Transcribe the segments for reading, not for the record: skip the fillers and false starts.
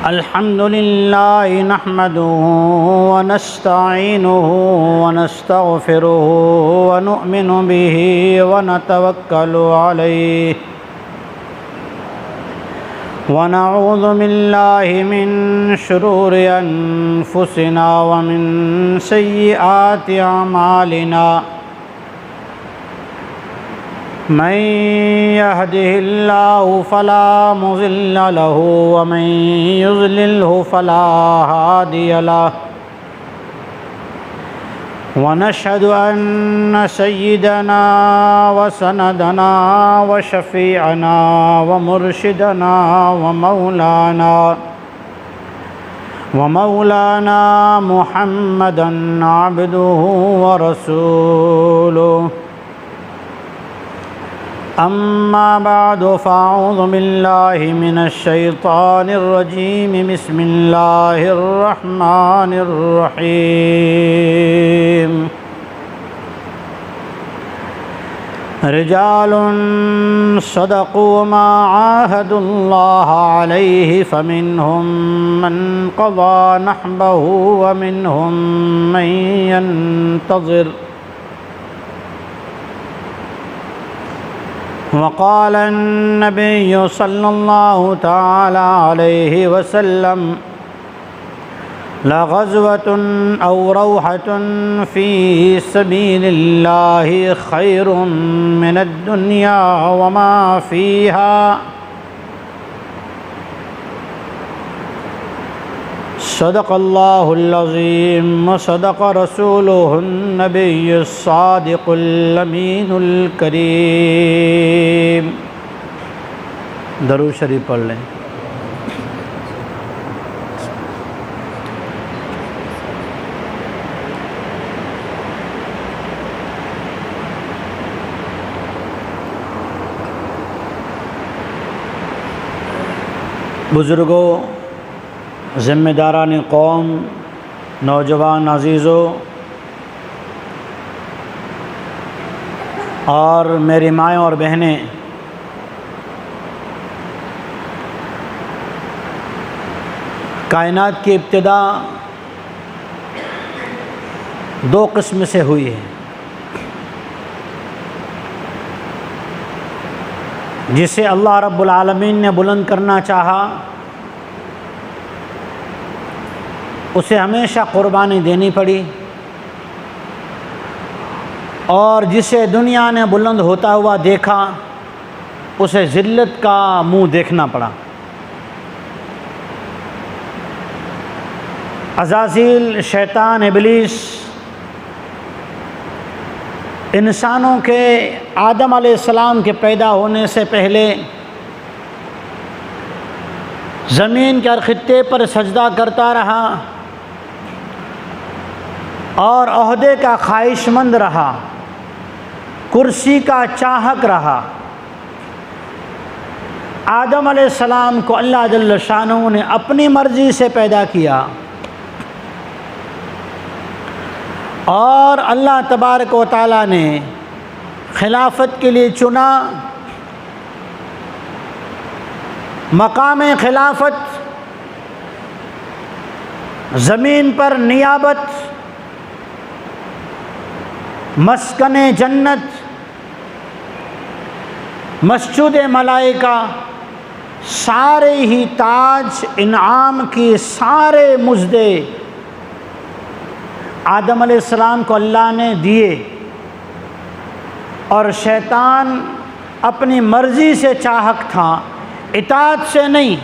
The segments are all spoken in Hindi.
अल्हम्दुलिल्लाह नहमदुहु व नस्तईनुहु व नस्तगफिरुहु व नु'मिनु बिही व नतवक्कलु अलैहि व नऊज़ु बिल्लाहि मिन शुरूरि अनफुसिना व मिन सय्यिआति अमालिना मन यहदिहिल्लाहु फला मुज़िल्ल लहु व मन युज़लिल्हु फला हादिय लहु व नशहदु अन्न सय्यिदना व सनदना व शफ़ीअना व मुर्शिदना व मौलाना मुहम्मदन अब्दुहु व रसूलुहु अम्मा बादु फ़अऊज़ु बिल्लाहि मिनश शैतानिर रजीम बिस्मिल्लाहिर रहमानिर रहीम रिजालुन सदक़ू मा आहदुल्लाह अलैहि फ़मिनहुम मन क़ज़ा नहबहु व मिनहुम मन यंतज़िर वक़ाल अन्नबिय्यु सल्लल्लाहु तआला अलैहि वसल्लम लग़ज़वतुन औ रौहतुन फ़ी सबीलिल्लाहि ख़ैरुम मिनद दुनिया व मा फ़ीहा सदक़ल्लाहुल अज़ीम व सदक़ रसूलुहुन नबियुस सादिक़ुल अमीनुल करीम। दरूद शरीफ पढ़ लें। बुज़ुर्गों, ज़िम्मेदारान कौम, नौजवान अज़ीज़ों और मेरी माएँ और बहनें, कायनात की इब्तिदा दो किस्म से हुई है। जिसे अल्लाह रब्बुल आलमीन ने बुलंद करना चाहा उसे हमेशा क़ुरबानी देनी पड़ी, और जिसे दुनिया ने बुलंद होता हुआ देखा उसे ज़िल्लत का मुंह देखना पड़ा। अज़ाज़ील, शैतान, इब्लीस इंसानों के आदम अलैहिस्सलाम के पैदा होने से पहले ज़मीन के हर खित्ते पर सजदा करता रहा और ओहदे का ख्वाहिशमंद रहा, कुर्सी का चाहक रहा। आदम अलैहिस्सलाम को अल्लाह जल्ल शानहू ने अपनी मर्ज़ी से पैदा किया और अल्लाह तबारक व तआला ने खिलाफत के लिए चुना। मकाम खिलाफत, ज़मीन पर नियाबत, मस्कने जन्नत, मस्जिद मलाइका, सारे ही ताज इनाम की सारे मुज़दे आदम अलैहिस्सलाम को अल्लाह ने दिए, और शैतान अपनी मर्ज़ी से चाहक था, इताअत से नहीं।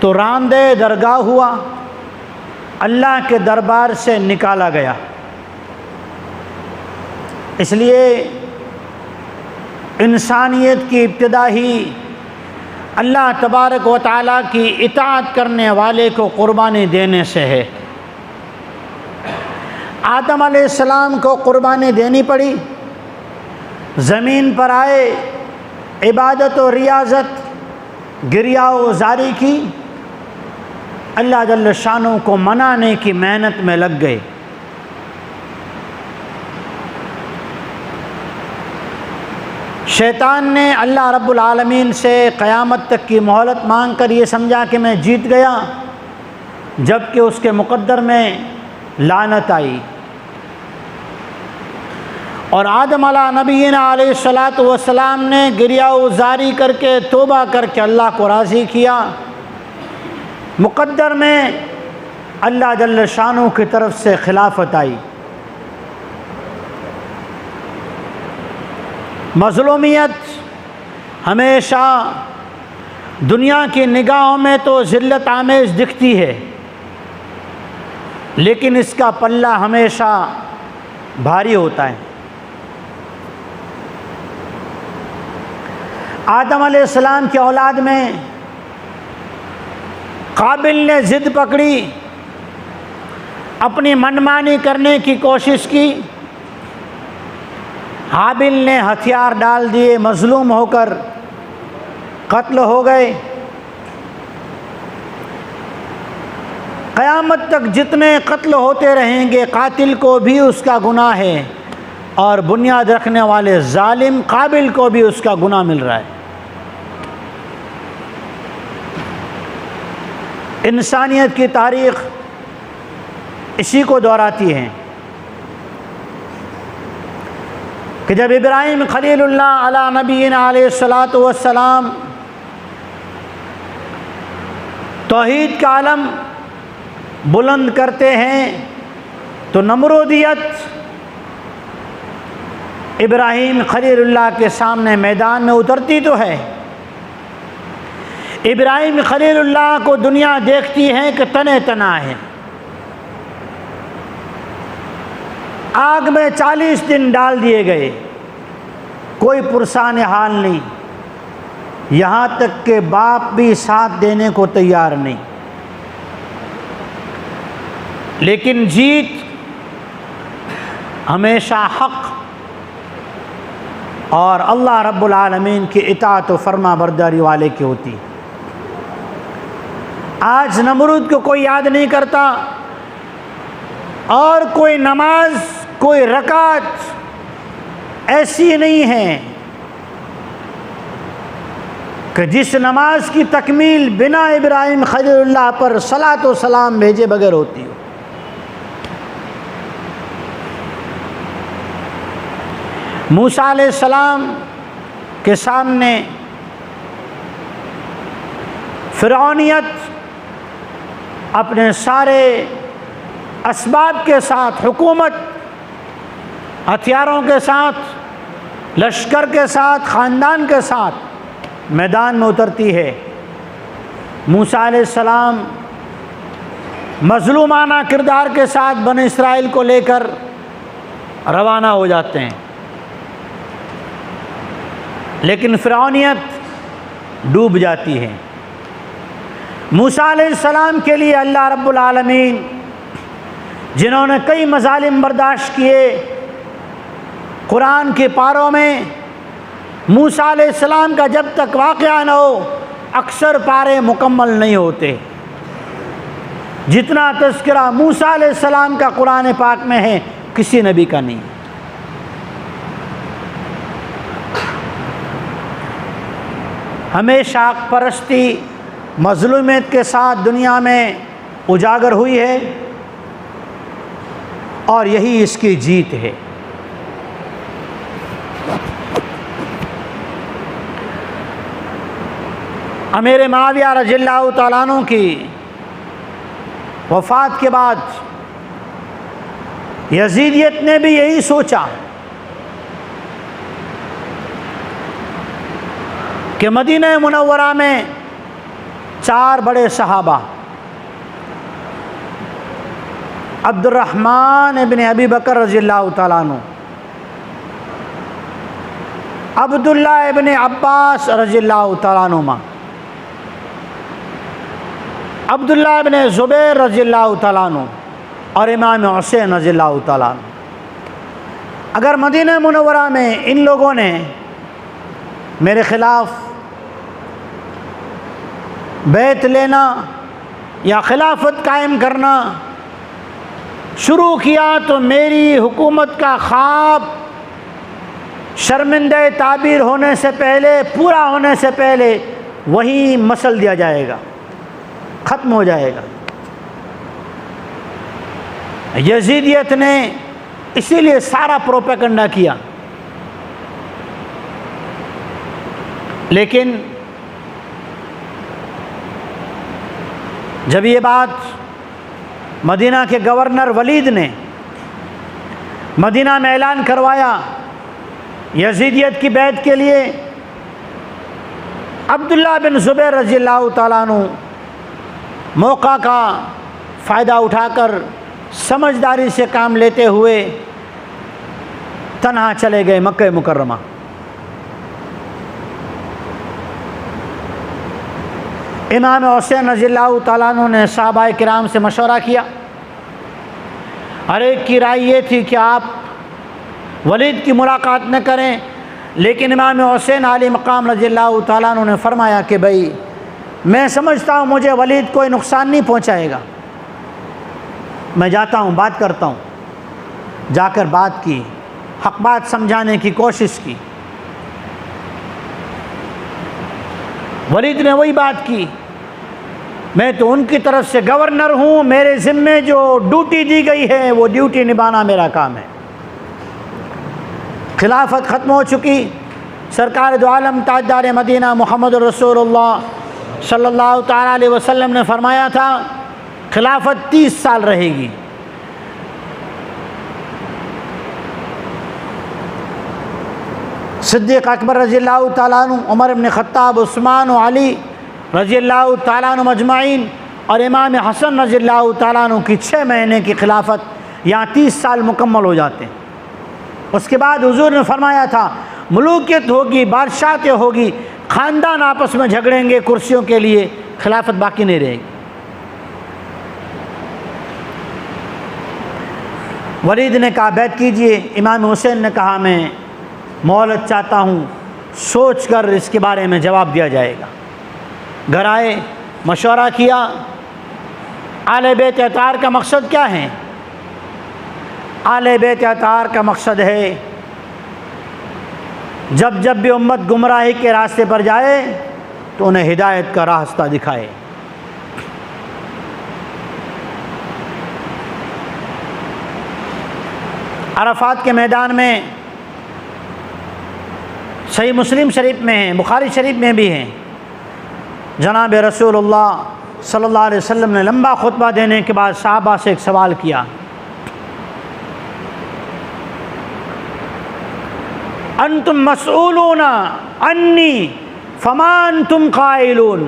तो रांदे दरगाह हुआ, अल्लाह के दरबार से निकाला गया। इसलिए इंसानियत की इब्तिदा ही अल्लाह तबारक व तआला की इताअत करने वाले को क़ुरबानी देने से है। आदम अलैहिस्सलाम को क़ुरबानी देनी पड़ी, ज़मीन पर आए, इबादत और रियाज़त, गिरिया व ज़ारी की, अल्लाह जल्ल शानहू को मनाने की मेहनत में लग गए। शैतान ने अल्लाह रब्बुल आलमीन से क़यामत तक की मोहलत मांग कर ये समझा कि मैं जीत गया, जबकि उसके मुक़द्दर में लानत आई। और आदम अला नबीना अलैहिस्सलातु वस्सलाम ने गिरिया उजारी करके तौबा करके अल्लाह को राज़ी किया। मुक़द्दर में अल्लाह जल्ल शानु की तरफ से खिलाफत आई। मज़लूमियत हमेशा दुनिया की निगाहों में तो ज़िल्लत आमेज़ दिखती है, लेकिन इसका पल्ला हमेशा भारी होता है। आदम अलैहिस्सलाम की औलाद में काबिल ने ज़िद पकड़ी, अपनी मनमानी करने की कोशिश की। हाबिल ने हथियार डाल दिए, मज़लूम होकर कत्ल हो गए। क़यामत तक जितने कत्ल होते रहेंगे, कातिल को भी उसका गुनाह है और बुनियाद रखने वाले जालिम काबिल को भी उसका गुनाह मिल रहा है। इंसानियत की तारीख़ इसी को दोहराती है कि जब इब्राहीम खलीलुल्लाह अला नबीना अलैहिस्सलातु वस्सलाम तौहीद का आलम बुलंद करते हैं, तो नमरूदियत इब्राहीम खलीलुल्लाह के सामने मैदान में उतरती तो है। इब्राहीम खलीलुल्लाह को दुनिया देखती है कि तने तना है। आग में 40 दिन डाल दिए गए, कोई पुरसान हाल नहीं, यहाँ तक के बाप भी साथ देने को तैयार नहीं। लेकिन जीत हमेशा हक़ और अल्लाह रब्बुल आलमीन की इताअत व फरमा बरदारी वाले की होती। आज नमरूद को कोई याद नहीं करता और कोई नमाज, कोई रकात ऐसी नहीं है कि जिस नमाज की तकमील बिना इब्राहीम खलीलुल्लाह पर सलात व सलाम भेजे बगैर होती हो। मूसा अलैहिस्सलाम के सामने फ़िरौनियत अपने सारे असबाब के साथ, हुकूमत, हथियारों के साथ, लश्कर के साथ, ख़ानदान के साथ मैदान में उतरती है। मूसा अलैहिस्सलाम मज़लूमाना किरदार के साथ बनी इसराइल को लेकर रवाना हो जाते हैं, लेकिन फ़िरौनियत डूब जाती है। मूसा अलैहिस्सलाम के लिए अल्लाह रब्बुल आलमीन, जिन्होंने कई मज़ालिम बर्दाश्त किए, कुरान के पारों में मूसा अलैहिस्सलाम का जब तक वाक़या न हो अक्सर पारे मुकम्मल नहीं होते। जितना तज़किरा मूसा अलैहिस्सलाम का कुरान पाक में है, किसी नबी का नहीं। हमेशा हक़ परस्ती मज़लूमियत के साथ दुनिया में उजागर हुई है और यही इसकी जीत है। अमीर मुआविया रज़ियल्लाहु तआला अन्हु की वफ़ात के बाद यज़ीदियत ने भी यही सोचा कि मदीना मुनव्वरा में 4 बड़े सहाबा अब्दुर्रहमान इब्न अबी बकर रज़ियल्लाहु तआला अन्हु, अब्दुल्ला इब्न अब्बास रज़ियल्लाहु तआला अन्हुमा, अब्दुल्ला इब्न ज़ुबैर रज़ियल्लाहु तआला अन्हु और इमाम हुसैन रज़ियल्लाहु तआला अन्हु। अगर मदीना मुनव्वरा में इन लोगों ने मेरे ख़िलाफ़ बैत लेना या खिलाफत कायम करना शुरू किया तो मेरी हुकूमत का ख्वाब शर्मिंदे ताबीर होने से पहले, पूरा होने से पहले वही मसल दिया जाएगा, ख़त्म हो जाएगा। यजीदियत ने इसीलिए सारा प्रोपेगेंडा किया। लेकिन जब ये बात मदीना के गवर्नर वलीद ने मदीना में ऐलान करवाया यजीदियत की बैत के लिए, अब्दुल्ला बिन ज़ुबैर रज़ियल्लाहु ताला अन्हु मौका का फ़ायदा उठाकर समझदारी से काम लेते हुए तन्हा चले गए मक्का मुकर्रमा। इमाम हुसैन रज़ियल्लाहु ताला अन्हु ने सहाबाए किराम से मशवरा किया। हर एक की राय ये थी कि आप वलीद की मुलाकात न करें, लेकिन इमाम हुसैन आली मकाम रज़ियल्लाहु ताला अन्हु ने फरमाया कि भाई मैं समझता हूँ मुझे वलीद कोई नुकसान नहीं पहुँचाएगा, मैं जाता हूँ, बात करता हूँ। जाकर बात की, हक़ बात समझाने की कोशिश की। वलीद ने वही बात की, मैं तो उनकी तरफ से गवर्नर हूँ, मेरे ज़िम्मे जो ड्यूटी दी गई है वो ड्यूटी निभाना मेरा काम है। खिलाफत ख़त्म हो चुकी। सरकार दो आलम ताजदार मदीना मोहम्मद रसूलुल्लाह सल्लल्लाहु ताला अलैहि वसल्लम ने फरमाया था खिलाफत 30 साल रहेगी। सिद्दीक़ अकबर रज़ियल्लाहु ताला अन्हु, उमर इब्न ख़त्ताब, उस्मान और अली रज़ियल्लाहु ताला अन्हुम अजमाइन और इमाम हसन रज़ियल्लाहु ताला अन्हु की 6 महीने की खिलाफत, यहाँ 30 साल मुकम्मल हो जाते हैं। उसके बाद हुजूर ने फरमाया था मलूकियत होगी, बादशाहत होगी, ख़ानदान आपस में झगड़ेंगे कुर्सियों के लिए, खिलाफत बाकी नहीं रहेगी। वलीद ने कहा बैत कीजिए। इमाम हुसैन ने कहा मैं मोहलत चाहता हूँ, सोच कर इसके बारे में जवाब दिया जाएगा। घर आए, मशवरा किया। आले बैत अतार का मकसद क्या है? आले बैत अतार का मकसद है जब जब भी उम्मत गुमराही के रास्ते पर जाए तो उन्हें हिदायत का रास्ता दिखाए। अरफात के मैदान में, सही मुस्लिम शरीफ में है, बुखारी शरीफ में भी हैं, जनाब रसूलुल्लाह सल्लल्लाहु अलैहि वसल्लम ने लंबा खुतबा देने के बाद सहाबा से एक सवाल किया, अंतुम मसऊलूना अन्नी फमान तुम काइलून।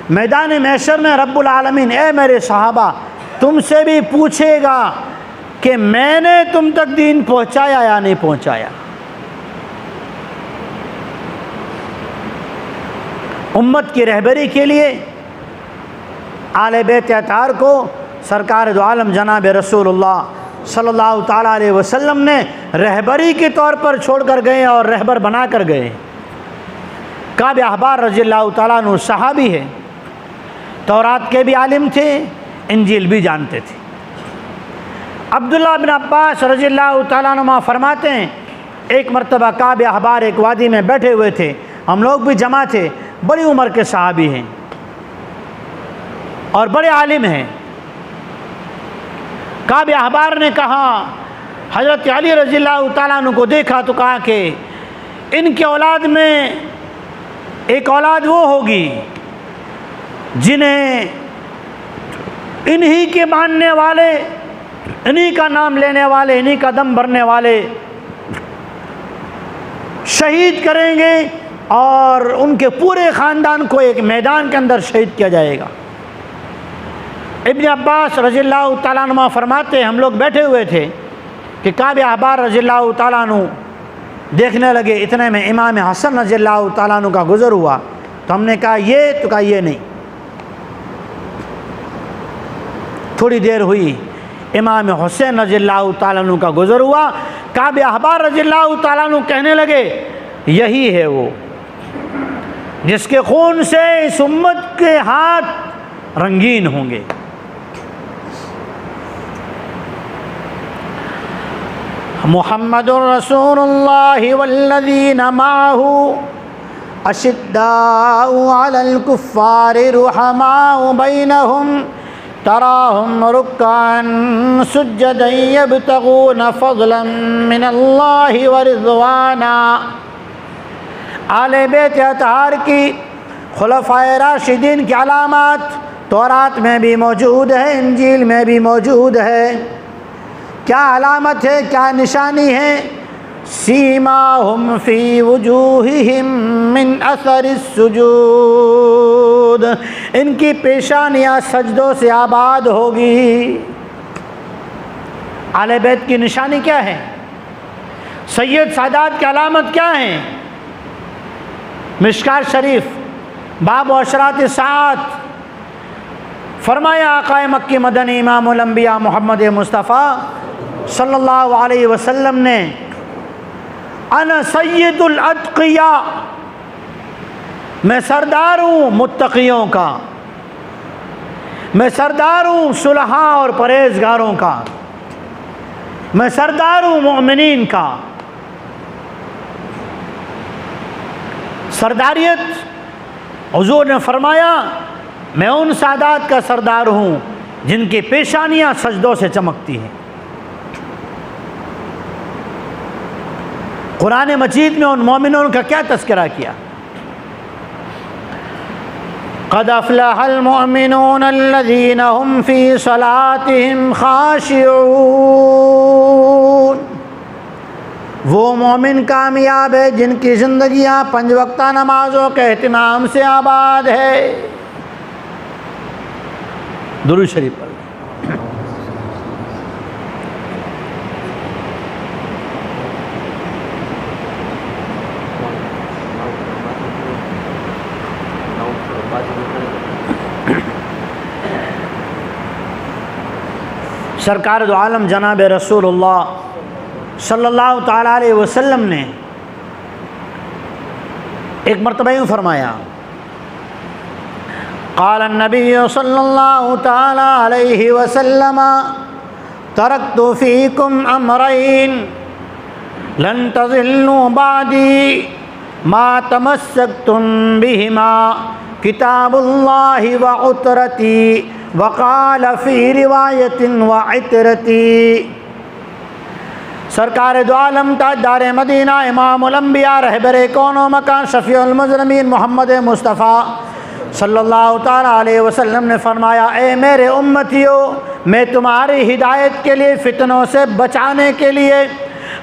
मैदान महशर में रब्बुल आलमीन ए मेरे सहाबा तुमसे भी पूछेगा कि मैंने तुम तक दीन पहुंचाया या नहीं पहुंचाया। उम्मत की रहबरी के लिए आले बैत अतार को सरकार दो आलम जनाब रसूलुल्लाह सल्लल्लाहु ताला अलैहि वसल्लम ने रहबरी के तौर पर छोड़कर गए और रहबर बना कर गए। काब अहबार रज़ियल्लाहु ताला अन्हु सहाबी है, तौरात के भी आलिम थे, इंजील भी जानते थे। अब्दुल्ला बिन अब्बास रज़ियल्लाहु ताला अन्हुमा फरमाते हैं एक मरतबा काब अहबार एक वादी में बैठे हुए थे, हम लोग भी जमा थे, बड़ी उम्र के सहाबी हैं और बड़े आलिम हैं। काब अहबार ने कहा, हज़रत अली रज़ियल्लाहु ताला अन्हु को देखा तो कहा कि इनके औलाद में एक औलाद वो होगी जिन्हें इन्हीं के मानने वाले, इन्हीं का नाम लेने वाले, इन्हीं का दम भरने वाले शहीद करेंगे और उनके पूरे ख़ानदान को एक मैदान के अंदर शहीद किया जाएगा। इब्न अब्बास रज़ियल्लाहु ताला अन्हुमा फरमाते हम लोग बैठे हुए थे कि काब अहबार रज़ियल्लाहु ताला अन्हु देखने लगे, इतने में इमाम हसन रज़ियल्लाहु ताला अन्हु का गुज़र हुआ तो हमने कहा ये, तो कहा ये नहीं। थोड़ी देर हुई, इमाम हुसैन रज़ियल्लाहु ताला अन्हु का गुज़र हुआ। काब अहबार रज़ियल्लाहु ताला अन्हु कहने लगे यही है वो जिसके खून से इस उम्मत के हाथ रंगीन होंगे। मुहम्मदुर रसूलुल्लाहि वल्लज़ीना माअहु अशिद्दाउ अलल कुफ़्फ़ारि रुहमाउ बैनहुम तराहुम रुक्कान सुज्जदन यब्तगून फ़ज़लन मिनल्लाहि व रिज़वाना। आले बैत अतहार की खुलफ़ाए राशिदीन की अलामात तौरात में भी मौजूद है, इंजील में भी मौजूद है। क्या अलामत है, क्या निशानी है? सीमाहुम फ़ी वुजूहिहिम मिन असरिस सुजूद, इनकी पेशानियाँ सजदों से आबाद होगी। आले बैत की निशानी क्या है? सैयद सादात की अलामत क्या है? मिशकात शरीफ बाब अशरात सात फरमाया आक़ाए मक्की मदनी इमामुल अंबिया मोहम्मद मुस्तफ़ा सल्लल्लाहु अलैहि वसल्लम ने अना सय्यदुल अत्क़िया, मैं सरदार हूँ मुत्तक़ियों का, मैं सरदार हूँ सुलहा और परहेज़गारों का, मैं सरदार हूँ मोमिनीन का। सरदारियत हुज़ूर ने फरमाया मैं उन सादात का सरदार हूँ जिनकी पेशानियाँ सजदों से चमकती हैं। कुरान मजीद में उन मोमिनों का क्या तज़किरा किया? क़द अफ़लहल मुअमिनून अल्लज़ीना हुम फ़ी सलातिहिम ख़ाशिऊन, वो मोमिन कामयाब है जिनकी ज़िंदगियाँ 5 वक्ता नमाज़ों के एहतिमाम से आबाद है। दुरूद शरीफ पढ़। सरकार दो आलम जनाब रसूलुल्लाह सल्लल्लाहु ताला अलैहि वसल्लम ने एक मरतबा यूँ फरमाया, क़ाल नबी सल्लल्लाहु ताला अलैहि वसल्लम तरक्तु फ़ीकुम अमरैन लन तज़िल्लू बादी मा तमस्सक्तुम बिहिमा किताबुल्लाहि व उतरती वक़ाल फ़ी रिवायतिन व इतरती। सरकार दो आलम ताजदार मदीना इमामुल अंबिया रहबरे कौनो मकान शफ़ीउल मुज़लमीन मोहम्मद मुस्तफ़ा सल्लल्लाहु ताला अलैहि वसल्लम ने फरमाया, ए मेरे उम्मतियों, मैं तुम्हारी हिदायत के लिए, फितनों से बचाने के लिए,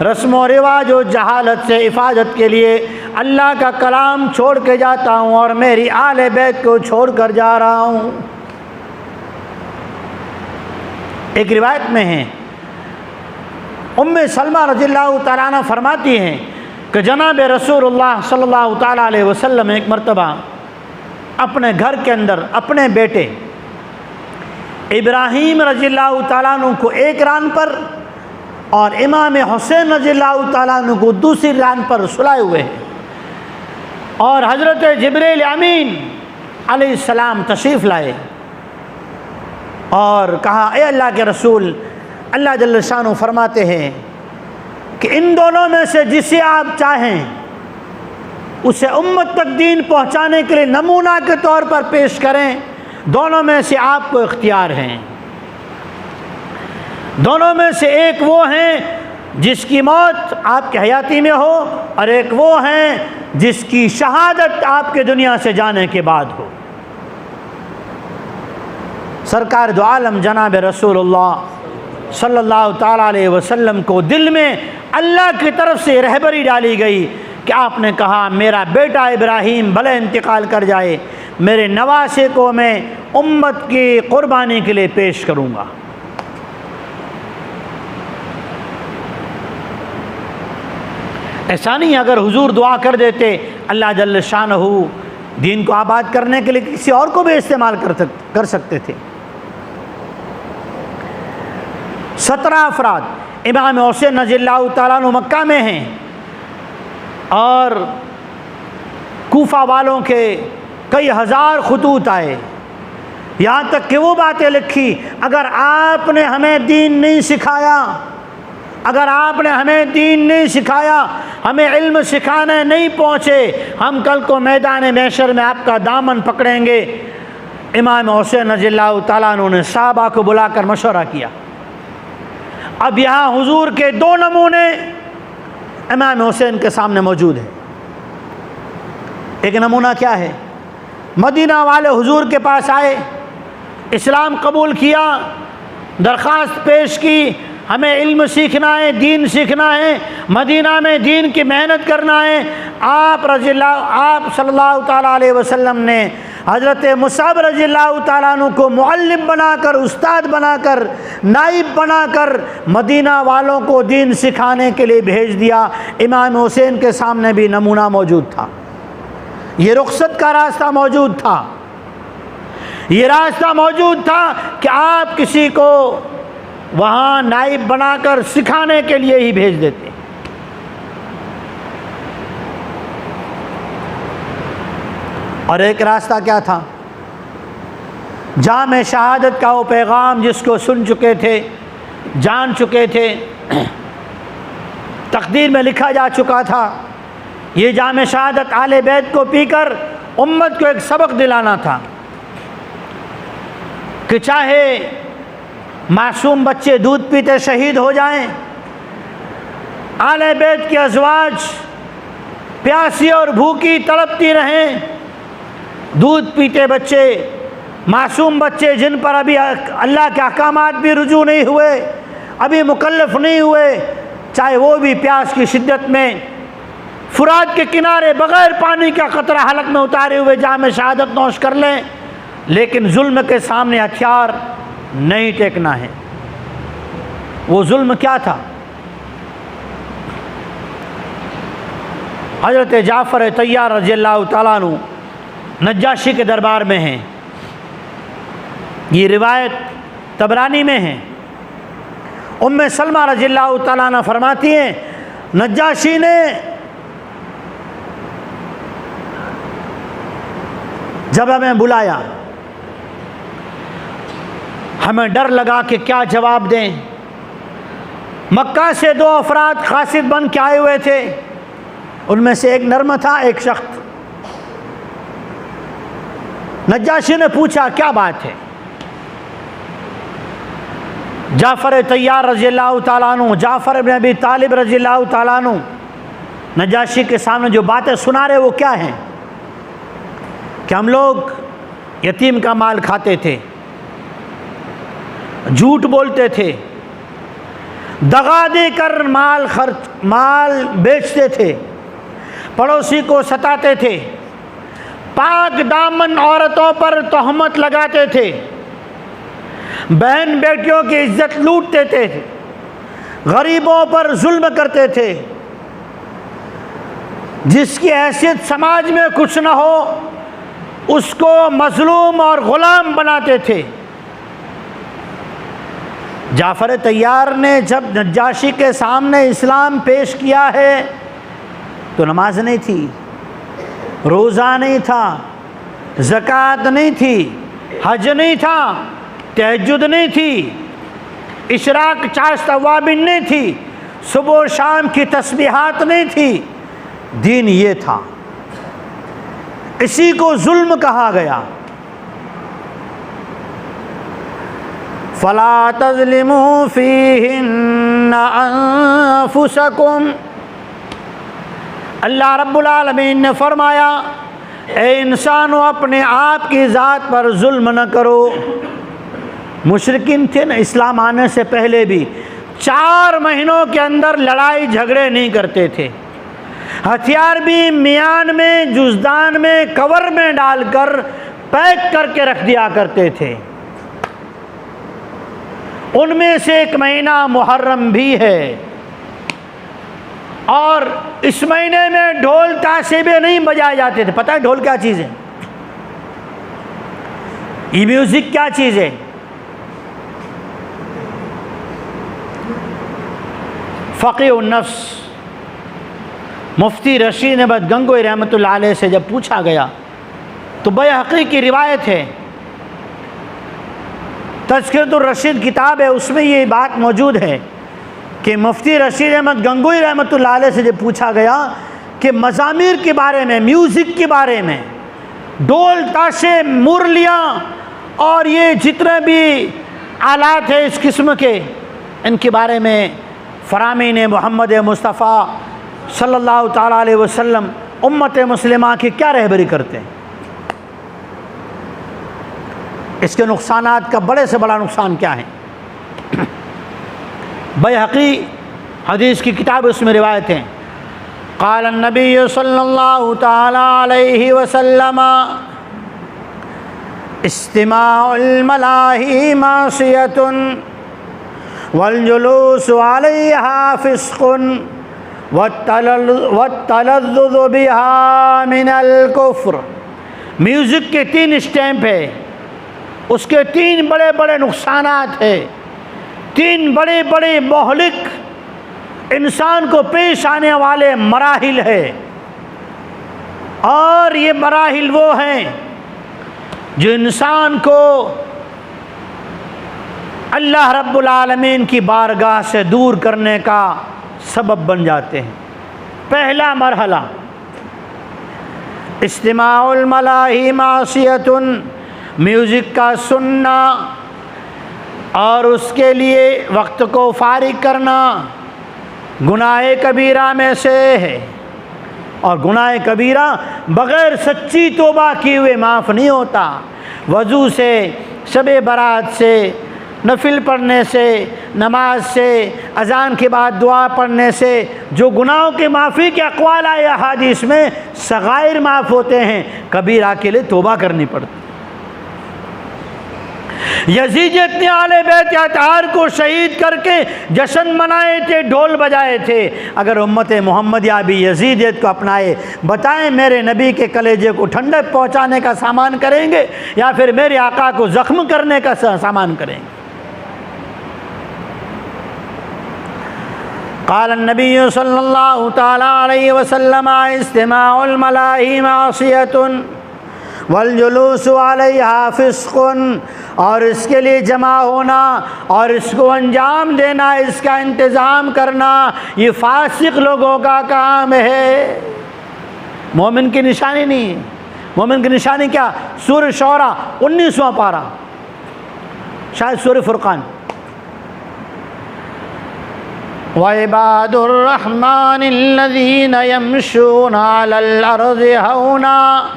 रस्म व रिवाज और जहालत से हिफाजत के लिए अल्लाह का कलाम छोड़ के जाता हूँ और मेरी आले बैत को छोड़ कर जा रहा हूँ। एक रिवायत में है उम्मे सलमा रज़ियल्लाहु तआला अन्हा फरमाती हैं कि जनाब रसूलुल्लाह सल्लल्लाहु तआला अलैहि वसल्लम एक मरतबा अपने घर के अंदर अपने बेटे इब्राहीम रज़ियल्लाहु तआला अन्हु को एक रान पर और इमाम हुसैन रज़ियल्लाहु तआला अन्हु को दूसरी रान पर सुलाए हुए हैं और हज़रत जिब्रील अमीन अलैहिस्सलाम तशरीफ़ लाए और कहा, ए अल्लाह के रसूल, अल्लाह जल्ल शानु फरमाते हैं कि इन दोनों में से जिसे आप चाहें उसे उम्मत तक दीन पहुंचाने के लिए नमूना के तौर पर पेश करें। दोनों में से आपको इख्तियार हैं। दोनों में से एक वो हैं जिसकी मौत आपके हयाती में हो और एक वो हैं जिसकी शहादत आपके दुनिया से जाने के बाद हो। सरकार दो आलम जनाब रसूलुल्लाह सल्लल्लाहु ताला अलैहि वसल्लम को दिल में अल्लाह की तरफ से रहबरी डाली गई कि आपने कहा, मेरा बेटा इब्राहीम भले इंतकाल कर जाए, मेरे नवासे को मैं उम्मत की कुर्बानी के लिए पेश करूँगा। ऐसा नहीं अगर हुजूर दुआ कर देते अल्लाह जल्ल शानहू दीन को आबाद करने के लिए किसी और को भी इस्तेमाल कर सकते थे। 17 अफराद इमाम हुसैन रज़ियल्लाहु तआला अन्हु मक्का में हैं और कूफा वालों के कई हज़ार खतूत आए, यहाँ तक कि वो बातें लिखी, अगर आपने हमें दीन नहीं सिखाया अगर आपने हमें दीन नहीं सिखाया, हमें इल्म सिखाने नहीं पहुँचे, हम कल को मैदान महशर में आपका दामन पकड़ेंगे। इमाम हुसैन रज़ियल्लाहु ताला अन्हु ने सहाबा को बुलाकर मशवरा किया। अब यहाँ हुजूर के दो नमूने इमाम हुसैन के सामने मौजूद है। एक नमूना क्या है? मदीना वाले हुजूर के पास आए, इस्लाम कबूल किया, दरख्वास्त पेश की, हमें इल्म सीखना है, दीन सीखना है, मदीना में दीन की मेहनत करना है। आप सल्लल्लाहु ताला अलैहि वसल्लम ने हज़रत मुसअब रज़ियल्लाहु ताला अन्हु को मुअल्लिम बनाकर, उस्ताद बनाकर, नाइब बनाकर मदीना वालों को दीन सिखाने के लिए भेज दिया। इमाम हुसैन के सामने भी नमूना मौजूद था, ये रुखसत का रास्ता मौजूद था, ये रास्ता मौजूद था कि आप किसी को वहाँ नाइब बनाकर सिखाने के लिए ही भेज देते। और एक रास्ता क्या था? जाम शहादत का वो पैगाम जिसको सुन चुके थे, जान चुके थे, तकदीर में लिखा जा चुका था। ये जाम शहादत आले बैत को पीकर उम्मत को एक सबक दिलाना था कि चाहे मासूम बच्चे दूध पीते शहीद हो जाएं, आले बैत की अज़वाज प्यासी और भूखी तड़पती रहें, दूध पीते बच्चे, मासूम बच्चे जिन पर अभी अल्लाह के अहकामात भी रुजू नहीं हुए, अभी मुकल्लफ नहीं हुए, चाहे वो भी प्यास की शिद्दत में फुरात के किनारे बग़ैर पानी का क़तरा हलक में उतारे हुए जाम शहादत नौश कर लें, लेकिन जुल्म के सामने हथियार नहीं टेकना है। वो जुल्म क्या था? हज़रत जाफ़र तैयार रज़ियल्लाहु ताला अन्हु नज्जाशी के दरबार में हैं। ये रिवायत तबरानी में है। उम्मे सलमा रज़ियल्लाहु ताला अन्हा फरमाती हैं, नज्जाशी ने जब हमें बुलाया, हमें डर लगा कि क्या जवाब दें। मक्का से दो अफराद कासिद बन के आए हुए थे, उनमें से एक नर्म था, एक सख्त। नज्जाशी ने पूछा क्या बात है? जाफ़र तैयार रज़ियल्लाहु ताला अन्हु, जाफ़र इब्न अबी तालिब रज़ियल्लाहु ताला अन्हु नज्जाशी के सामने जो बातें सुना रहे वो क्या हैं? कि हम लोग यतीम का माल खाते थे, झूठ बोलते थे, दगा देकर माल बेचते थे, पड़ोसी को सताते थे, पाक दामन औरतों पर तोहमत लगाते थे, बहन बेटियों की इज्जत लूटते थे, गरीबों पर जुल्म करते थे, जिसकी हैसियत समाज में कुछ न हो उसको मजलूम और गुलाम बनाते थे। जाफ़र तैयार ने जब नज्जाशी के सामने इस्लाम पेश किया है तो नमाज नहीं थी, रोज़ा नहीं था, ज़कात नहीं थी, हज नहीं था, तहज्जुद नहीं थी, इशराक चाश्त अवाबिन नहीं थी, सुबह शाम की तस्बीहात नहीं थी। दीन ये था, इसी को जुल्म कहा गया। फ़ला तज़लिमू फ़ीहिन्ना अनफ़ुसकुम, अल्लाह रब्बुल आलमीन ने फरमाया, ए इंसानों अपने आप की ज़ात पर जुल्म न करो। मुशरिकीन थे न, इस्लाम आने से पहले भी 4 महीनों के अंदर लड़ाई झगड़े नहीं करते थे, हथियार भी मियान में, जुज़दान में, कवर में डालकर पैक करके रख दिया करते थे। उनमें से एक महीना मुहर्रम भी है, और इस महीने में ढोल ताशेबे नहीं बजाए जाते थे। पता है ढोल क्या चीज़ है? ये म्यूज़िक क्या चीज़ है? फ़क़ीह नफ्स मुफ्ती रशीद अहमद गंगोई रहमतुल्लाह अलैह से जब पूछा गया तो बैहक़ी की रिवायत है, तज़किरतुर रशीद किताब है, उसमें ये बात मौजूद है कि मुफ्ती रशीद अहमद गंगोई रहमतुल्लाह अलैह से जब पूछा गया कि मज़ामीर के बारे में, म्यूज़िक के बारे में, ढोल ताशे मुरलियाँ और ये जितने भी आलात हैं इस किस्म के, इनके बारे में फ़रामीन मोहम्मद मुस्तफ़ा सल्लल्लाहु ताला अलैहि वसल्लम उम्मत मुस्लिमा की क्या रहबरी करते हैं? इसके नुकसानात का बड़े से बड़ा नुकसान क्या है? बैहक़ी हदीस की किताब, उसमें रिवायत है, क़ाल नबी सल्लल्लाहु ताला अलैहि वसल्लम इस्तिमाउल मलाही मासियतुन वल जुलूसु अलैहा फिस्क़ुन वत्तलज़्ज़ुज़ु बिहा मिनल कुफ़्र। म्यूज़िक के 3 स्टैम्प है, उसके 3 बड़े बड़े नुकसानात है, 3 बड़े बड़े मोहलिक इंसान को पेश आने वाले मराहिल है। और ये मराहिल वो हैं जो इंसान को अल्लाह रब्बुल आलमीन की बारगाह से दूर करने का सबब बन जाते हैं। पहला मरहला, इस्तिमाउल मलाही मासियतुन, म्यूज़िक का सुनना और उसके लिए वक्त को फारिग करना गुनाह कबीरा में से है। और गुनाह कबीरा बग़ैर सच्ची तौबा किए हुए माफ़ नहीं होता। वज़ू से, शबे बारात से, नफिल पढ़ने से, नमाज से, अज़ान के बाद दुआ पढ़ने से जो गुनाहों के माफ़ी के अक़वाल आए अहादीस में, सग़ाइर माफ़ होते हैं, कबीरा के लिए तौबा करनी पड़ती। यजीद इतने आले बैत अतार को शहीद करके जश्न मनाए थे, ढोल बजाए थे। अगर उम्मत मोहम्मदिया भी यजीदियत को अपनाए, बताएं मेरे नबी के कलेजे को ठंडक पहुँचाने का सामान करेंगे या फिर मेरे आका को ज़ख्म करने का सामान करेंगे? क़ाल नबी सल्लल्लाहु ताला अलैहि वसल्लम इस्तिमाउल मलाही मासियतुन वल जुलूसु अलैहा फिस्क़ुन, और इसके लिए जमा होना और इसको अंजाम देना, इसका इंतज़ाम करना, ये फासिक लोगों का काम है। मोमिन की निशानी नहीं है। मोमिन की निशानी क्या? सूरह शूरा 19वां पारा, शायद सूरह फुरक़ान, व इबादुर रहमानिल्लज़ीना यमशूना अलल अर्ज़ि हौना।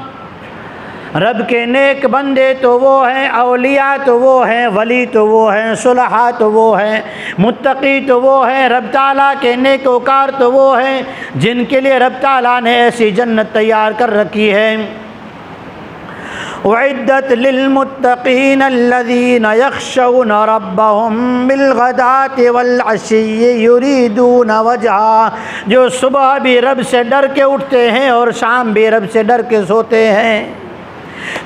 रब के नेक बंदे तो वो हैं, औलिया तो वो हैं, वली तो वो हैं, सुलहा तो वो हैं, मुत्तकी तो वो हैं, रब ताला के नेकोकार तो वो हैं जिनके लिए रब ताला ने ऐसी जन्नत तैयार कर रखी है। उइद्दत लिलमुत्तकीन अल्लज़ीना यख़शौना रब्बहुम बिलग़दाति वल अशिय्यि युरीदून वजहा, जो सुबह भी रब से डर के उठते हैं और शाम भी रब से डर के सोते हैं।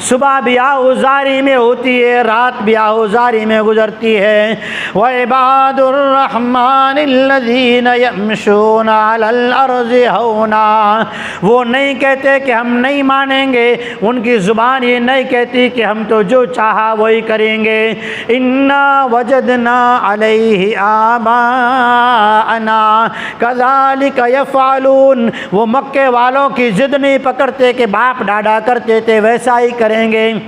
सुबह भी आहुजारी में होती है, रात भी आहुजारी में गुजरती है। व इबादुर रहमानिल्लज़ीना यमशूना अलल अर्ज़ि हौना, वो नहीं कहते कि हम नहीं मानेंगे, उनकी ज़ुबान ये नहीं कहती कि हम तो जो चाहा वही करेंगे। इन्ना वजदना अलैहि आबाअना कज़ालिक यफ़अलून, वो मक्के वालों की ज़िद नहीं पकड़ते कि बाप डाडा करते थे वैसा ही करेंगे।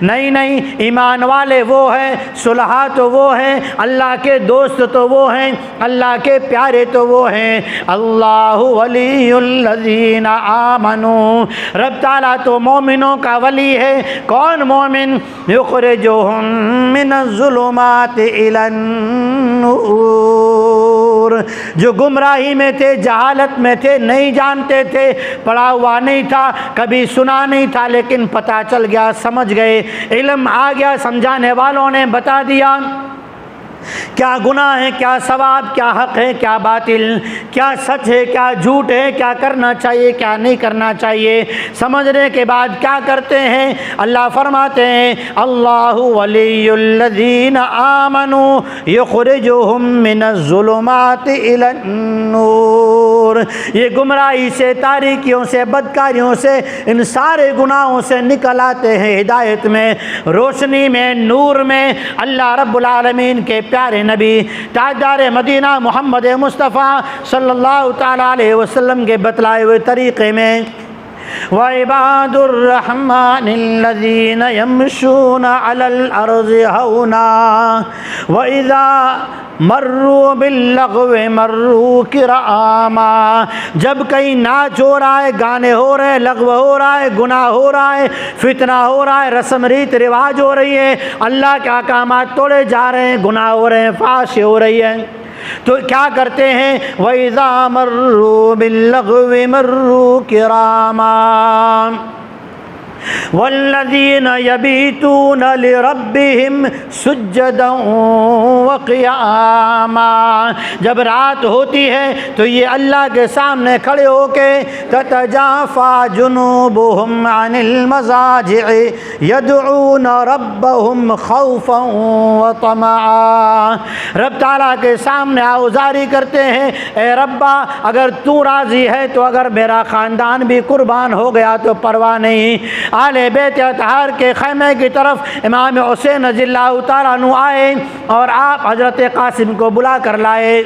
नहीं नहीं, ईमान वाले वो हैं, सुलहा तो वो हैं, अल्लाह के दोस्त तो वो हैं, अल्लाह के प्यारे तो वो हैं। अल्लाहु वलियुल्लज़ीना आमनू, रब ताला तो मोमिनों का वली है। कौन मोमिन? युख़रिजुहुम मिनज़्ज़ुलुमाति इलन-नूर, जो गुमराही में थे, जहालत में थे, नहीं जानते थे, पढ़ा हुआ नहीं था, कभी सुना नहीं था, लेकिन पता चल गया, समझ गए, इल्म आ गया, समझाने वालों ने बता दिया क्या गुनाह है, क्या सवाब, क्या हक़ है, क्या बातिल, क्या सच है, क्या झूठ है, क्या करना चाहिए, क्या नहीं करना चाहिए। समझने के बाद क्या करते हैं? अल्लाह फरमाते हैं अल्लाहु वलियुल्लज़ीना आमनू युख़रिजुहुम मिनज़्ज़ुलुमाति इलन-नूर। नूर, ये गुमराही से, तारीकियों से, बदकारियों से, इन सारे गुनाहों से निकल आते हैं हिदायत में, रोशनी में, नूर में। अल्लाह रब्बुल आलमीन के प्यारे नबी ताजदार मदीना मोहम्मद मुस्तफ़ा सल्लल्लाहु ताला अलैहि वसल्लम के बतलाए हुए तरीक़े में व इबादुर्रहमानिल्लज़ीना यमशूना अलल अर्ज़ि हौना व इज़ा मर्रू बिल्लग़्वि मर्रू किरामा। जब कहीं नाच हो रहा है, गाने हो रहे हैं, लग़्व हो रहा है, गुनाह हो रहा है, फितना हो रहा है, रस्म रीत रिवाज हो रही है, अल्लाह के अहकामात तोड़े जा रहे हैं, गुनाह हो रहे हैं, फाश हो रही है, तो क्या करते हैं? वइज़ा मर्रू बिल्लग़्वि मर्रू किरामा वल्लज़ीना यबीतूना लिरब्बिहिम सुज्जदन व क़ियामा। जब रात होती है तो ये अल्लाह के सामने खड़े होके ततजाफ़ा जुनूबुहुम अनिल मज़ाजि'i यदऊना रब्बहुम खौफ़न व तमआ। रब ताला के सामने आउज़ारी करते हैं, ए रब्बा अगर तू राज़ी है तो अगर मेरा ख़ानदान भी कुर्बान हो गया तो परवाह नहीं। आले बैत अतहार के खैमे की तरफ इमाम हुसैन रज़ियल्लाहु ताला अन्हु आए और आप हज़रत कासिम को बुला कर लाए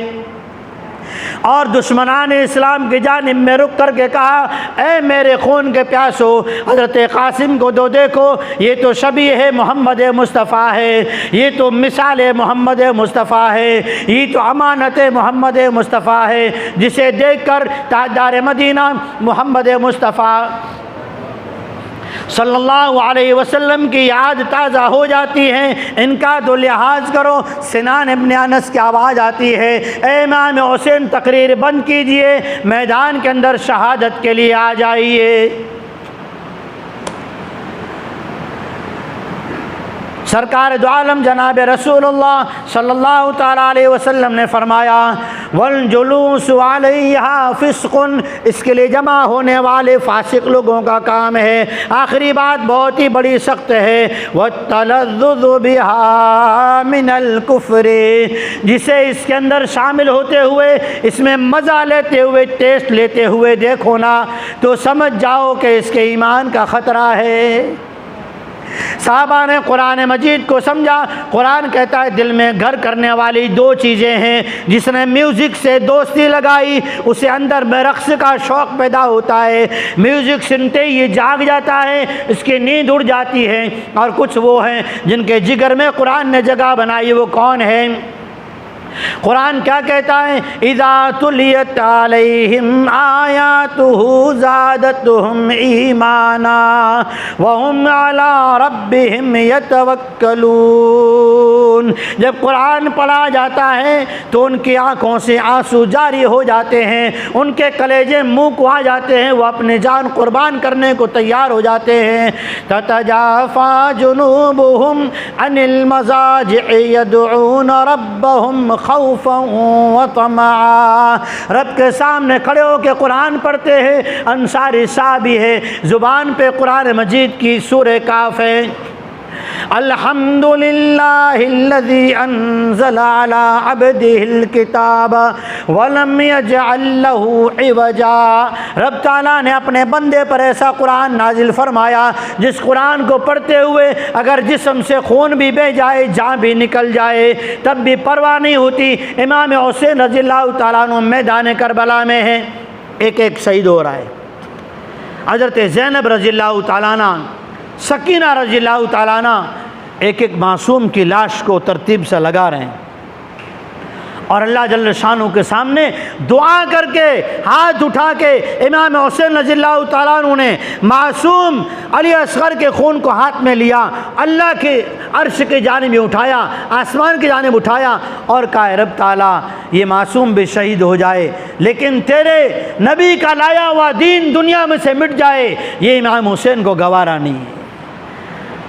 और दुश्मनान इस्लाम की जानिब में रुक करके कहा, ए मेरे खून के प्यासो, हज़रत कासिम को दो देखो, ये तो शबीह है मोहम्मद मुस्तफ़ा है, ये तो मिसाल मोहम्मद मुस्तफ़ा है, ये तो अमानत मोहम्मद मुस्तफ़ा है, जिसे देखकर ताजदार मदीना मोहम्मद मुस्तफ़ा सल्लल्लाहु अलैहि वसल्लम की याद ताज़ा हो जाती है। इनका तो लिहाज करो। सिनान इब्न अनस की आवाज़ आती है, ए इमाम हुसैन तकरीर बंद कीजिए, मैदान के अंदर शहादत के लिए आ जाइए। सरकार दो आलम जनाब रसूलुल्लाह सल्लल्लाहु ताला अलैहि वसल्लम ने फरमाया, वल जुलूस अलैहा फिस्कुन, इसके लिए जमा होने वाले फासिक लोगों का काम है। आखिरी बात बहुत ही बड़ी सख्त है, वत्तलज़्ज़ुज़ु बिहा मिनल कुफ्र, जिसे इसके अंदर शामिल होते हुए, इसमें मज़ा लेते हुए, टेस्ट लेते हुए देखो ना तो समझ जाओ कि इसके ईमान का ख़तरा है। साहबा ने कुरान मजीद को समझा। कुरान कहता है दिल में घर करने वाली दो चीज़ें हैं। जिसने म्यूज़िक से दोस्ती लगाई उसे अंदर में रक़्स का शौक़ पैदा होता है, म्यूज़िक सुनते ही ये जाग जाता है, इसकी नींद उड़ जाती है। और कुछ वो हैं जिनके जिगर में कुरान ने जगह बनाई, वो कौन है? कुरान क्या कहता है? इज़ा तुलियत अलैहिम आयातुहु ज़ादतहुम ईमाना व हुम अला रब्बिहिम यतवक्कलून। जब कुरान पढ़ा जाता है तो उनकी आँखों से आंसू जारी हो जाते हैं, उनके कलेजे मुँह को आ जाते हैं, वो अपनी जान कुर्बान करने को तैयार हो जाते हैं। ततजाफ़ा जुनूबुहुम अनिल मज़ाजि'i यदऊना रब्बहुम खौफ़न व तमआ। रब के सामने खड़े होकर कुरान पढ़ते हैं। अंसारी साहबी है, ज़ुबान पे कुरान मजीद की सूरह काफ है। अल्हम्दुलिल्लाहिल्लज़ी अंज़ला अला अब्दिहिल किताब व लम यजअल लहू इवजा। रब ताला ने अपने बंदे पर ऐसा कुरान नाजिल फरमाया जिस कुरान को पढ़ते हुए अगर जिस्म से खून भी बह जाए, जान भी निकल जाए, तब भी परवाह नहीं होती। इमाम हुसैन रज़ियल्लाहु ताला अन्हु मैदान करबला में हैं, एक एक शहीद हो रहा है। हज़रत ज़ैनब रज़ियल्लाहु ताला अन्हा, सकीना रज़ियल्लाहु ताला अन्हा एक एक मासूम की लाश को तरतीब से लगा रहे हैं और अल्लाह जल्ल शानू के सामने दुआ करके हाथ उठा के इमाम हुसैन रज़ियल्लाहु ताला अन्हु ने मासूम अली असगर के खून को हाथ में लिया, अल्लाह के अर्श की जानिब उठाया, आसमान की जानिब उठाया और कहा, रब ताला ये मासूम भी शहीद हो जाए लेकिन तेरे नबी का लाया हुआ दीन दुनिया में से मिट जाए, ये इमाम हुसैन को गवारा नहीं है।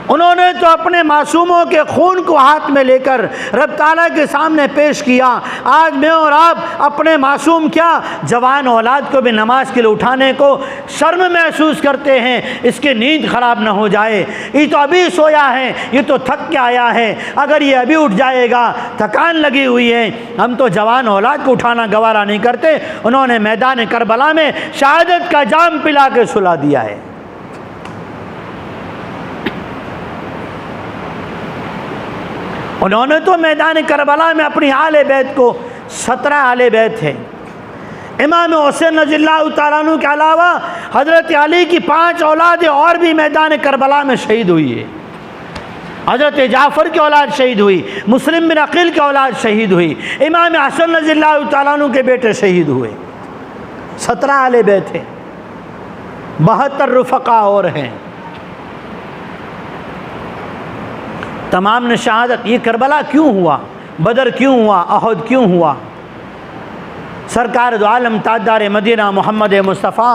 उन्होंने तो अपने मासूमों के खून को हाथ में लेकर रब ताला के सामने पेश किया। आज मैं और आप अपने मासूम क्या जवान औलाद को भी नमाज के लिए उठाने को शर्म महसूस करते हैं, इसकी नींद ख़राब ना हो जाए। ये तो अभी सोया है, ये तो थक के आया है, अगर ये अभी उठ जाएगा, थकान लगी हुई है। हम तो जवान औलाद को उठाना गवारा नहीं करते। उन्होंने मैदान करबला में शहादत का जाम पिला के सुला दिया है। उन्होंने तो मैदान करबला में अपनी आले बैत को 17 आले बैत हैं। इमाम हुसैन रज़ियल्लाहु तआला अन्हु के अलावा हज़रत अली की 5 औलादें और भी मैदान करबला में शहीद हुई है। हज़रत जाफ़र की औलाद शहीद हुई, मुस्लिम बिन अक़ील की औलाद शहीद हुई, इमाम हसन रज़ियल्लाहु तआला अन्हु के बेटे शहीद हुए। 17 आले बैत हैं, 72 रुफ़क़ा और हैं। तमाम ने शहादत। ये करबला क्यों हुआ, बदर क्यों हुआ, अहद क्यों हुआ? सरकार दो आलम ताजदार मदीना मोहम्मद मुस्तफ़ा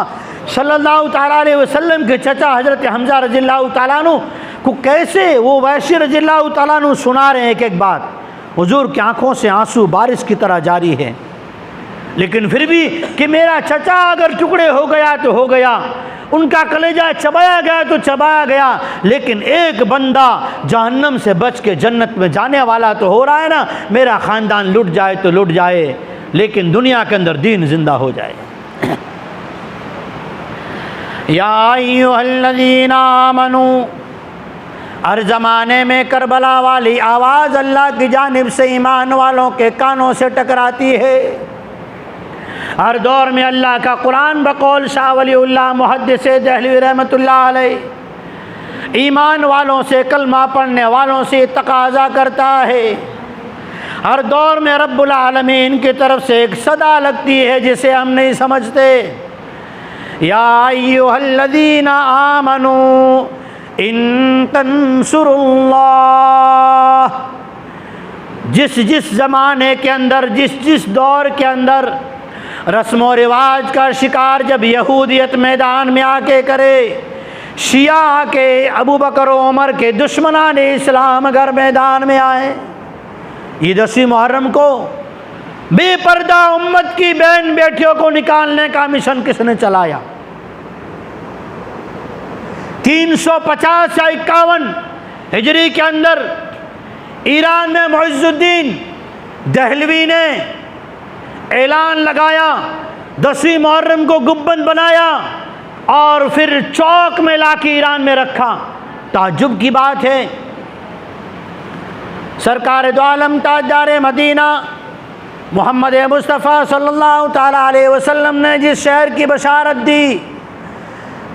सल्लल्लाहु ताला अलैहि वसल्लम के चचा हज़रत हमज़ा रज़ियल्लाहु ताला अन्हु को कैसे वो वैशी रज़ियल्लाहु ताला अन्हु सुना रहे हैं एक बात। हुजूर की आंखों से आंसू बारिश की तरह जारी है, लेकिन फिर भी कि मेरा चचा अगर टुकड़े हो गया तो हो गया, उनका कलेजा चबाया गया तो चबाया गया, लेकिन एक बंदा जहन्नम से बच के जन्नत में जाने वाला तो हो रहा है ना। मेरा ख़ानदान लुट जाए तो लुट जाए, लेकिन दुनिया के अंदर दीन जिंदा हो जाए। या अय्युहल्लज़ीना आमनू, हर ज़माने में करबला वाली आवाज़ अल्लाह की जानिब से ईमान वालों के कानों से टकराती है। हर दौर में अल्लाह का कुरान बकौल शाह वलीउल्लाह मुहद्दिस दहलवी रहमतुल्लाह अलैह ईमान वालों से, कलमा पढ़ने वालों से तकाज़ा करता है। हर दौर में रब्बुल आलमीन की तरफ से एक सदा लगती है जिसे हम नहीं समझते। या अय्युहल्लज़ीना आमनू इन तंसुरुल्लाह, जिस ज़माने के अंदर, जिस दौर के अंदर रस्म व रिवाज का शिकार जब यहूदियत मैदान में आके करे, शिया के अबू बकर उमर के दुश्मनान इस्लाम अगर मैदान में आए, ये 10वीं मुहर्रम को बेपर्दा उम्मत की बहन बेटियों को निकालने का मिशन किसने चलाया? 350 या 51 हिजरी के अंदर ईरान में मुइज़्ज़ुद्दीन दहलवी ने ऐलान लगाया, 10वीं मुहर्रम को गुंबद बनाया और फिर चौक में लाके ईरान में रखा। ताज्जुब की बात है, सरकार दो आलम ताजदार मदीना मोहम्मद मुस्तफ़ा सल्लल्लाहु ताला अलैहि वसल्लम ने जिस शहर की बशारत दी,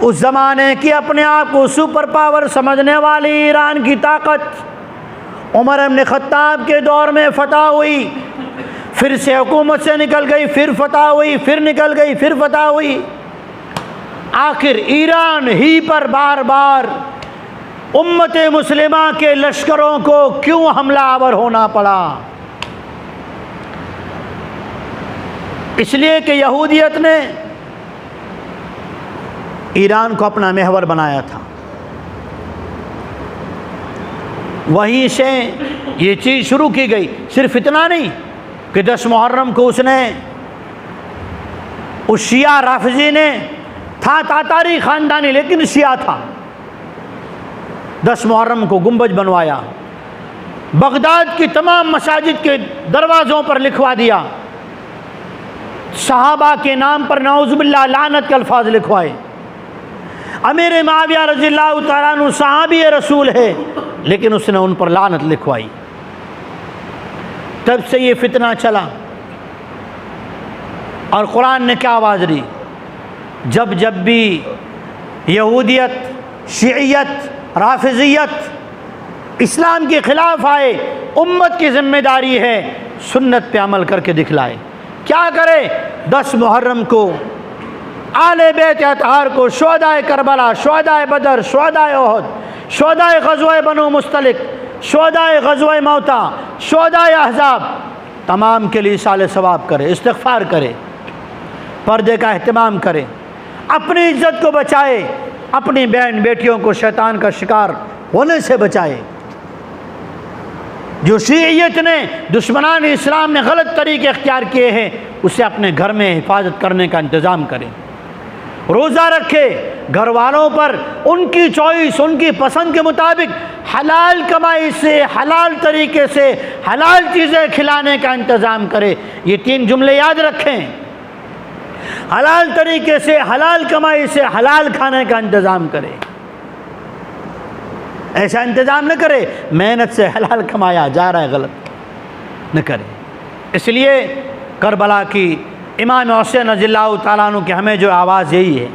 उस ज़माने की अपने आप को सुपर पावर समझने वाली ईरान की ताकत उमर इब्न ख़त्ताब के दौर में फतह हुई, फिर से हुकूमत से निकल गई, फिर फतह हुई, फिर निकल गई, फिर फतह हुई। आखिर ईरान ही पर बार बार उम्मत मुस्लिमा के लश्करों को क्यों हमलावर होना पड़ा? इसलिए कि यहूदियत ने ईरान को अपना महवर बनाया था। वहीं से ये चीज़ शुरू की गई। सिर्फ इतना नहीं कि 10 मुहर्रम को उसने उस शिया राफिजी ने था तातारी ख़ानदानी, लेकिन शिया था, 10 मुहर्रम को गुंबज बनवाया, बगदाद की तमाम मसाजिद के दरवाज़ों पर लिखवा दिया, सहाबा के नाम पर नाउज़ुबिल्लाह लानत के अल्फाज लिखवाए। अमीर मुआविया रज़ियल्लाहु तआला अन्हु सहाबी रसूल है, लेकिन उसने उन पर लानत लिखवाई। तब से ये फितना चला। और कुरान ने क्या आवाज़ दी? जब जब भी यहूदियत, शियत, राफिजियत इस्लाम के ख़िलाफ़ आए, उम्मत की ज़िम्मेदारी है सुन्नत पे अमल करके दिखलाए। क्या करे? 10 मुहर्रम को आले बैत अतहार को शुहदाए करबला, शुहदाए बदर, शुहदाए उहद, शुहदाए ग़ज़वा बनु मुस्तलिक, शुहदाए ग़ज़वा मौता, शुहदाए अहज़ाब, तमाम के लिए साले सवाब करे, इस्तिग़फ़ार करे, पर्दे का अहतमाम करे, अपनी इज़्ज़त को बचाए, अपनी बहन बेटियों को शैतान का शिकार होने से बचाए। जो शीयत ने, दुश्मनान इस्लाम ने गलत तरीके इख्तियार किए हैं, उसे अपने घर में हिफाजत करने का इंतज़ाम करें। रोज़ा रखे, घर वालों पर उनकी चॉइस, उनकी पसंद के मुताबिक हलाल कमाई से, हलाल तरीके से हलाल चीज़ें खिलाने का इंतज़ाम करें। ये 3 जुमले याद रखें। हलाल तरीके से, हलाल कमाई से हलाल खाने का इंतज़ाम करें। ऐसा इंतज़ाम न करे मेहनत से हलाल कमाया जा रहा है, गलत न करें। इसलिए करबला की इमाम हुसैन रज़ियल्लाहु ताला अन्हु की हमें जो आवाज़ यही है